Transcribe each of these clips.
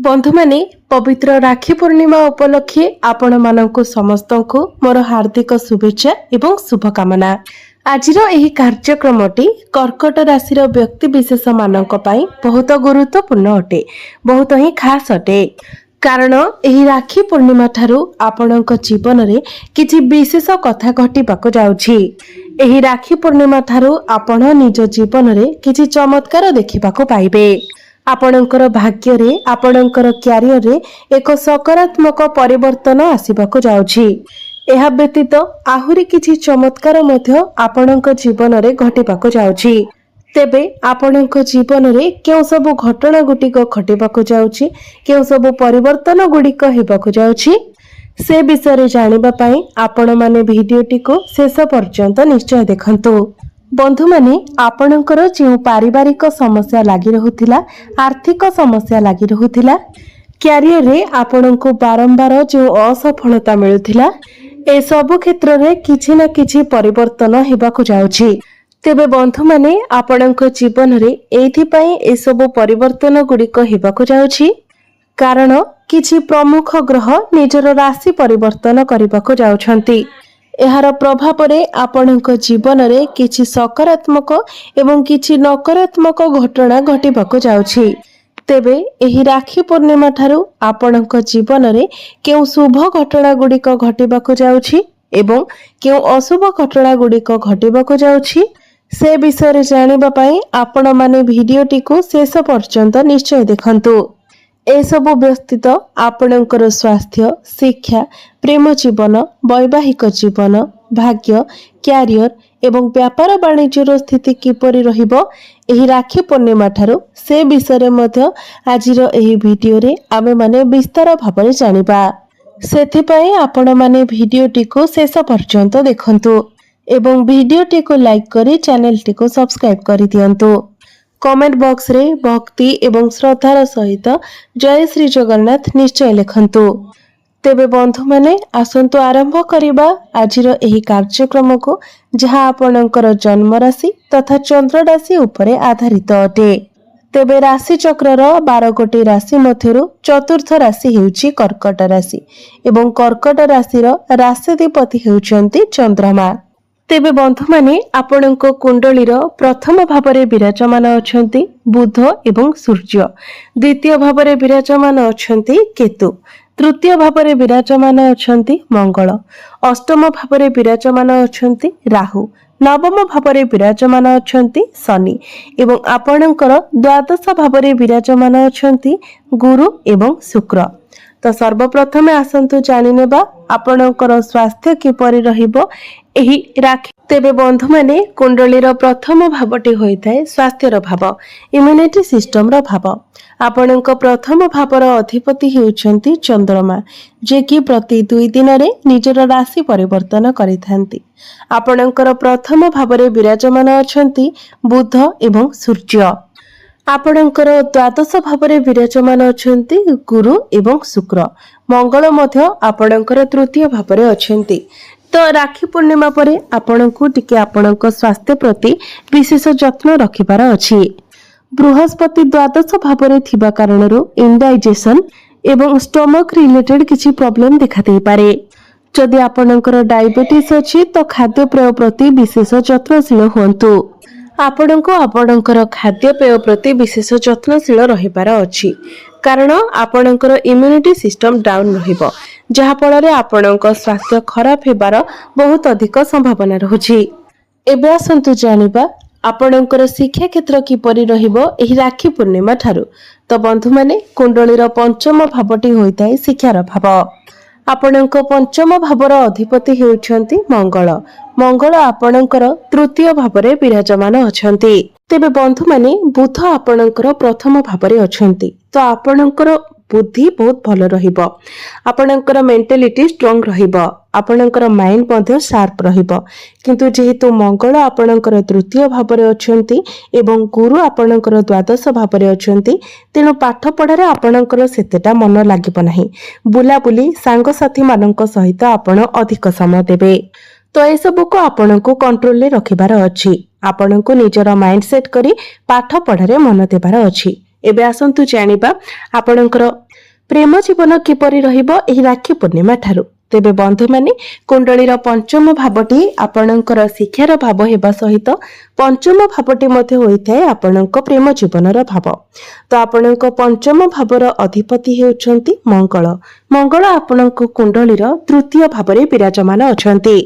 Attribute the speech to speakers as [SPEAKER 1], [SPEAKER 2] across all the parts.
[SPEAKER 1] बंधु माने पवित्र राखी पूर्णिमा उपलक्षे आपण मानक समस्त को मोर हार्दिक शुभेच्छा एवं शुभकामना। आजिर एही कार्यक्रमटी कर्कट राशि व्यक्ति विशेष मानक पई बहुत गुरुत्वपूर्ण अटे, बहुत ही खास अटे। कारण एही राखी पूर्णिमा ठारू आपणक जीवन रे किछि विशेष कथा घटिबाको जाउछि। एही राखी पूर्णिमा ठारू आपण निज जीवन रे किछि चमत्कार देखिबाको पाइबे। आपणकर भाग्य रे आपणकर क्यारियर रे एक सकारात्मक परिवर्तन आसीबाको जाउछि। एहा व्यतीत आहुरी किछि चमत्कार मध्य आपणक जीवन रे घटिबाको जाउछि। तेबे आपणक जीवन रे केउ सब घटना गुटिक घटिबाको जाउछि, केउ सब परिवर्तन गुडिक हेबाको जाउछि, से विषय रे जानिबा पई आपण माने भिडियोटी को शेष पर्यंत निश्चय देखंतु। बंधु माने आपणकर जो पारिवारिक समस्या लागि रहुथिला, आर्थिक समस्या लागि रहुथिला, क्यारियर रे आपणको बारंबार जो असफलता मिलुथिला, ए सब क्षेत्र रे किछि ना किछि परिवर्तन हेबाको जाउछि। तेबे बंधु माने आपणको जीवन रे एथि पई ए सब परिवर्तन गुडिक हेबाको जाउछि, कारण किछि प्रमुख ग्रह निजर राशि परिवर्तन करिबाको जाउछंती। एहार प्रभाव रे आपणक जीवन रे किछि सकारात्मक एवं किछि नकारात्मक घटना घटिबाको जाउछि। तेबे एही राखी पूर्णिमा ठारू आपणक जीवन रे केउ शुभ घटना गुडिक घटिबाको जाउछि एवं केउ अशुभ घटना गुडिक घटिबाको जाउछि, से विषय रे जानिबा पई आपण माने भिडियोटी को शेष पर्यंत निश्चय देखंतु। ए सब व्यस्तित आपणकर स्वास्थ्य, शिक्षा, प्रेम जीवन, वैवाहिक जीवन, भाग्य, क्यारियर एवं व्यापार वाणिज्यर स्थिति किपरि रहिबो एही राखी पूर्णिमा ठारू से विषय रे मध्य आजिर एही भिडियो रे आमे माने विस्तार भाबरे जानिबा। सेथि पई आपण माने भिडियोटी को शेष पर्यंत देखंतु एवं भिडियोटी को लाइक करी चैनलटी को सब्सक्राइब करि दियंतु। कमेंट बॉक्स रे भक्ति एवं श्रद्धार सहित जय श्री जगन्नाथ निश्चय लिखंतु। तेबे बंधु माने आसंतु आरंभ करिबा आजिर एही कार्यक्रम को, जहा आपणकर जन्म राशि तथा चंद्र राशि उपरे आधारित अटे। तेबे राशि चक्रर 12 गोटी राशि मध्यरु चतुर्थ राशि हेउची कर्कट राशि एवं कर्कट राशिर राशिधिपति हेउचंती चंद्रमा। तेबे बंधु माने आपणको कुंडलीर प्रथम भावरे विराजमान अछंती बुध एवं सूर्य, द्वितीय भावरे विराजमान अछंती केतु, तृतीय भावरे विराजमान अछंती मंगल, अष्टम भावरे विराजमान अछंती राहु, नवम भावरे विराजमान अछंती शनि एवं आपणकर द्वादश भावरे विराजमान अछंती गुरु एवं शुक्र। तो सर्वप्रथमे आसंतु जानि नेबा आपणकर स्वास्थ्य किपरि रहिबो एही राखी। तेबे बंधु माने कुंडलीर प्रथम भावटी होइथाय स्वास्थ्यर भाव, इम्यूनिटी सिस्टम रो भाव। आपणक प्रथम भावर अधिपति हेउचंती चंद्रमा, जे कि प्रति 2 दिन रे निजर राशि परिवर्तन करिथांती। आपणकर प्रथम भावरे विराजमान अछंती बुध एवं सूर्य। आपणकर द्वादश भावरे विराजमान अछंती गुरु एवं शुक्र, मंगल मध्य आपणकर तृतीय भावरे अछंती। तो राखी पूर्णिमा परे आपणको टिके आपणक स्वास्थ्य प्रति विशेष जत्न रखिबार अछि। बृहस्पति द्वादश भावरे थिबा कारणरो इंडाइजेशन एवं स्टमक रिलेटेड किछि प्रॉब्लम देखा देई पारे। जदि आपणकर डायबिटीज अछि तो खाद्य पेय प्रति विशेष जत्नशील होंतु। आपणको आपणकर खाद्य पेय प्रति विशेष जत्नशील रहिबार अछि, कारण आपणकर इम्यूनिटी सिस्टम डाउन रहिबो, जहा फଳରେ आपणक स्वास्थ्य खराब हेबार बहुत अधिक संभावना रहुछि। एबे आसंतु जानिबा आपणकर शिक्षा क्षेत्र किपरि रहिबो एही राखी पूर्णिमा ठारू। तो बंधु माने कुंडलीर पंचम भावटी होइताय शिक्षार भाव। आपणक पंचम भावर अधिपति हेउछंती मंगल, मंगल आपणकर तृतीय भावरे विराजमान अछंती। तेबे बंधु माने बुध आपणकर प्रथम भावरे अछंती। तो आपणकर बुद्धि बहुत भल रहिबो, आपणकर मेंटालिटी स्ट्रांग रहिबो, आपणकर माइंड मध्ये शार्प रहिबो। किंतु जेहेतु मंगल आपणकर तृतीय भावरे अछंती एवं गुरु आपणकर द्वादश भावरे अछंती, तेनु पाठ पढारे आपणकर सेतेटा मन लागिबो नाही। बुलाबुली सांग साथी मानक सहित आपण अधिक समय देबे। तो ए सब को आपणको कंट्रोल रे रखिबार अछि। आपणको निजर माइंड सेट करी पाठ पढारे मन देबार अछि। एबे आसंतु जानिबा आपणकर प्रेम जीवन किपरि रहिबो एही राखी पूर्णिमा ठारू। तेबे बंधु माने कुंडलीर पंचम भावटी आपणकर शिक्षार भाव हेबा सहित पंचम भावटी मध्ये होइथाय आपणक प्रेम जीवनर भाव। तो आपणक पंचम भावर अधिपति हेउछंती मंगल। मंगल आपणक कुंडलीर तृतीय भावरे विराजमान अछंती।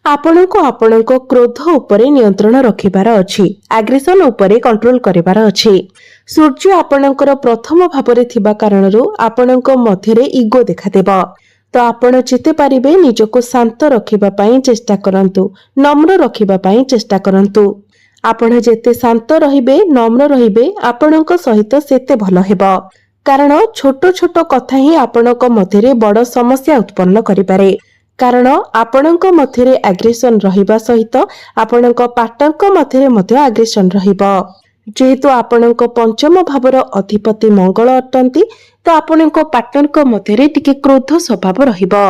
[SPEAKER 1] आपणको आपणको क्रोध उपरे नियंत्रण रखिबार अछि, एग्रेशन उपरे कंट्रोल करिबार अछि। सूर्य आपणकर प्रथम भावरे थिबा कारणरू आपणको मध्यरे ईगो देखादेबा। तो आपण जिते पारिबे निजको शांत रखिबा पई चेष्टा करंतु, नम्र रखिबा पई चेष्टा करंतु। आपण जेते शांत रहिबे, नम्र रहिबे, आपणको सहित सेते भलो हेबो। कारण छोट छोट कथा ही आपणको मध्यरे बड़ समस्या उत्पन्न करिपारे। कारण आपणक मध्यरे एग्रेशन रहिबा सहित आपणक पार्टनरक मध्यरे मध्य एग्रेशन रहिबो। जेहेतु आपणक पंचम भावर अधिपति मंगल अटंती, तो आपणक पार्टनरक मध्यरे टिके क्रोध स्वभाव रहिबो।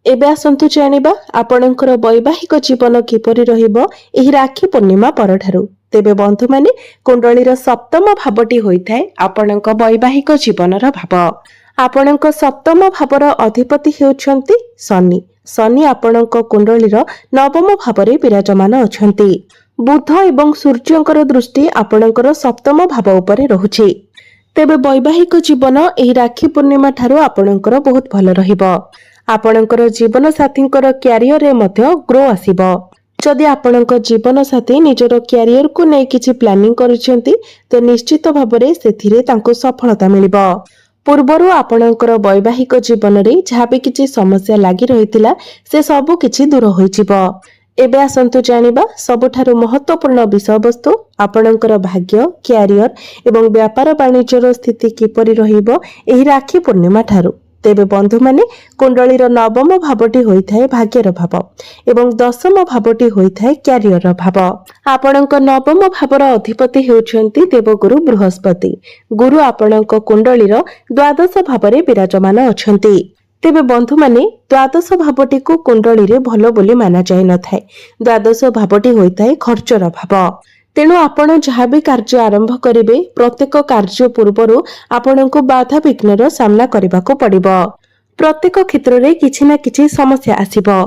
[SPEAKER 1] एबे आसंतु जानिबा आपणकर वैवाहिक जीवन किपरि रहिबो एही राखी पूर्णिमा परठारू। तेबे बंधु माने कुंडलीर सप्तम भावटी होइथाय आपणक वैवाहिक जीवनर भाव। आपणक सप्तम भावर अधिपति हेउछंती शनि। शनि आपणक कुंडलीर नवम भावरे विराजमान अछंती। बुध एवं सूर्यंकर दृष्टि आपणकर सप्तम भाव उपरे रहुछि। तेबे वैवाहिक जीवन एही राखी पूर्णिमा ठारू आपणकर बहुत भल रहिबो। आपणकर जीवन साथींकर क्यारियर रे मध्य ग्रो आसीबो। जदि आपणक जीवन साथी निजर क्यारियर को नै किछि प्लानिंग करिसेंती तो निश्चित भाबरे सेथिरे तांको सफलता मिलिबो। पूर्वरु आपणकर वैवाहिक जीवन रे जहाँ भी किछि समस्या लागि रहितिला से सब किछि दूर होइजिबो। एबे आसंतु जानिबा सबुठारु महत्वपूर्ण विषय वस्तु आपणकर भाग्य, क्यारियर एवं व्यापार वाणिज्यर स्थिति किपरि रहिबो एही राखी पूर्णिमा ठारू। तेबे बंधु माने कुंडलीर नवम भावटी होइथाय भाग्यर भाव एवं दशम भावटी होइथाय क्यारियर भाव। आपणक नवम भावर अधिपति हेउछंती देवगुरु बृहस्पति। गुरु आपणक कुंडलीर द्वादश भावरे विराजमान अछंती। तेबे बंधु माने द्वादश भावटी को कुंडली रे भलो बोली माना जाय न थाए। द्वादश भावटी होइथाय खर्चर भाव। तेणु आपण जहाँ भी कार्य आरंभ करिवे प्रत्येक कार्य पूर्वरु आपणको बाधा विघ्नर सामना करबाको पड़िबो। प्रत्येक क्षेत्र रे किछि ना किछि समस्या आसीबो।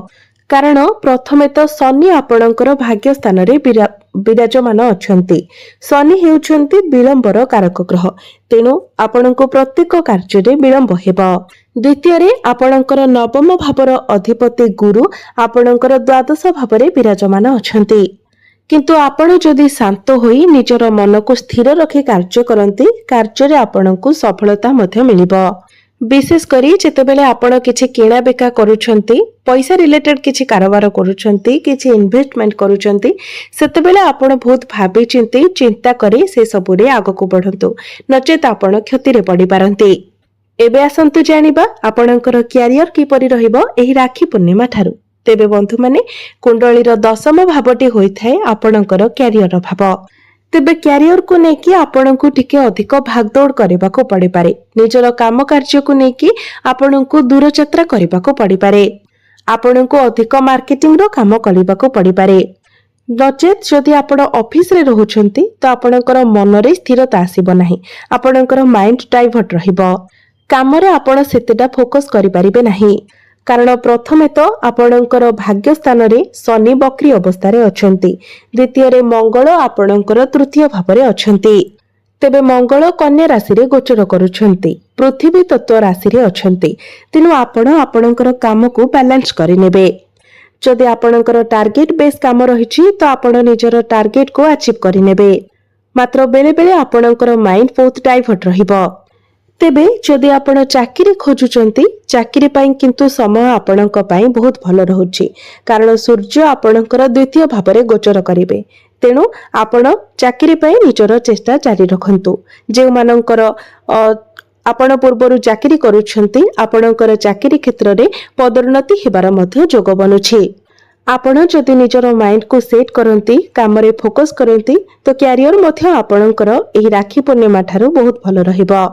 [SPEAKER 1] कारण प्रथमे तो शनि आपणकर भाग्य स्थान रे विराजमान अछंती। शनि हेउछंती विलंबर कारक ग्रह। तेणु आपणको प्रत्येक कार्य रे विलंब हेबो। द्वितीय रे आपणकर नवम भावर अधिपति गुरु आपणकर द्वादश भावरे विराजमान अछंती। किंतु आपण जदि शांत होई निजर मन को स्थिर रखी कार्य करंती कार्य रे आपणको सफलता मध्य मिलिबो। विशेष करी जेतेबेले आपण किछि किणा बेका करूछंती, पैसा रिलेटेड किछि कारोबार करूछंती, किछि इन्वेस्टमेंट करूछंती, सेतेबेले आपण बहुत भाबी चिंता करी से सब रे आगको बढ़ंतु, नचेत आपण क्षति रे पड़ी पारंती। एबे आसंतु जानिबा आपणकर क्यारियर किपरि रहिबो एही राखी पूर्णिमा ठारू। तेबे बंधु माने कुंडलीर दशम भावटी होइथाय आपणकर क्यारियर भाव। तेबे क्यारियर को नेकी आपणको टिके अधिक भागदौड़ करबाको पड़ी पारे। निजर काम कार्य को नेकी आपणको दूर यात्रा करबाको पड़ी पारे। आपणको अधिक मार्केटिंग रो काम करबाको पड़ी पारे। नचेत जदि आपण ऑफिस रे रहुछंती तो आपणकर मन रे स्थिरता आसीबो नाही। आपणकर माइंड डाइवर्ट रहिबो। काम रे आपण सेतेटा फोकस करि परिबे नाही। कारण प्रथमे तो आपणकर भाग्य स्थान रे शनि बक्री अवस्था रे अछंती। द्वितीय रे मंगल आपणकर तृतीय भावरे अछंती। तेबे मंगल कन्या राशि रे गोचर करूछंती। पृथ्वी तत्व राशि रे अछंती। तेनु आपण आपणकर काम को बैलेंस करि नेबे। जदि आपणकर टार्गेट बेस काम रहिछि तो आपण निजर टार्गेट को अचीव करि नेबे। मात्र बेले बेले आपणकर माइंड बहुत डाइवर्ट रहिबो। तेबे जदि आपण चाकरी खोजुचंती चाकरी पाई किंतु समय आपणक पाई बहुत भल रहुछि। कारण सूर्य आपणकर द्वितीय भावरे गोचर करिवे। तेणु आपण चाकरी पाई निजर चेष्टा जारी रखंतु। जे मानकर आपण पूर्वरु चाकरी करूछंती आपणकर चाकरी क्षेत्र रे पदोन्नति हेबार मध्य जोग बनुछि। आपण जदि निजर माइंड को सेट करंती काम रे फोकस करंती तो क्यारियर मध्य आपणकर एही राखी पूर्णिमा ठारू बहुत भल रहिबो।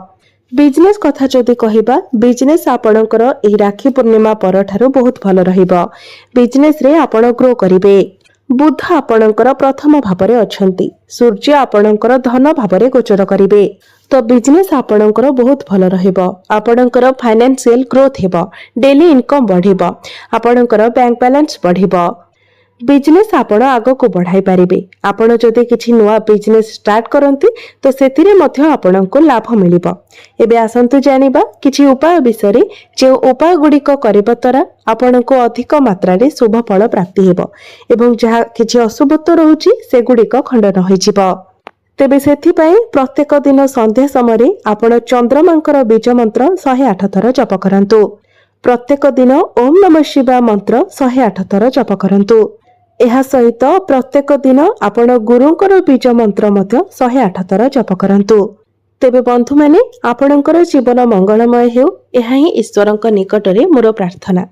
[SPEAKER 1] बिजनेस कथा जदि कहिबा बिजनेस आपणकर एही राखी पूर्णिमा पर ठारू बहुत भल रहिबो। बिजनेस रे आपण ग्रो करिवे। बुध आपणकर प्रथम भाव अछंती। सूर्य आपणकर धन भाव गोचर करिवे। तो बिजनेस आपणकर बहुत भल रहिबो। आपणकर फाइनेंशियल ग्रोथ हेबो। डेली इनकम बढ़िबो। आपणकर बैंक बैलेंस बढ़िबो। बिजनेस आपण आग को बढ़ाई पारिबे। आपण जदि किछि नुआ बिजनेस स्टार्ट करंती तो सेतिरे मध्य आपणको लाभ मिलिबो। एबे आसंतु जानिबा किछि उपाय विषय जे उपाय गुड़िक करबा द्वारा आपणको अधिक मात्रा रे शुभ फल प्राप्ति हेबो एवं जहा किछि अशुभत्व रहुछि से गुड़िक खंडन होइजिबो। तेबे सेथिपाई प्रत्येक दिन संध्या समय आपण चंद्रमांकर बीज मंत्र 108 थर जप करंतु। प्रत्येक दिन ओम नमः शिवाय मंत्र 108 थर जप करंतु। ଏହା ସହିତ ପ୍ରତ୍ୟେକ ଦିନ ଆପଣ ଗୁରୁଙ୍କର ବୀଜ ମନ୍ତ୍ର ମଧ୍ୟ 108 ଥର ଜପ କରନ୍ତୁ। ତେବେ ବନ୍ଧୁମାନେ ଆପଣଙ୍କର ଜୀବନ ମଙ୍ଗଳମୟ ହେଉ, ଏହା ହିଁ ଈଶ୍ୱରଙ୍କ ନିକଟରେ ମୋର ପ୍ରାର୍ଥନା।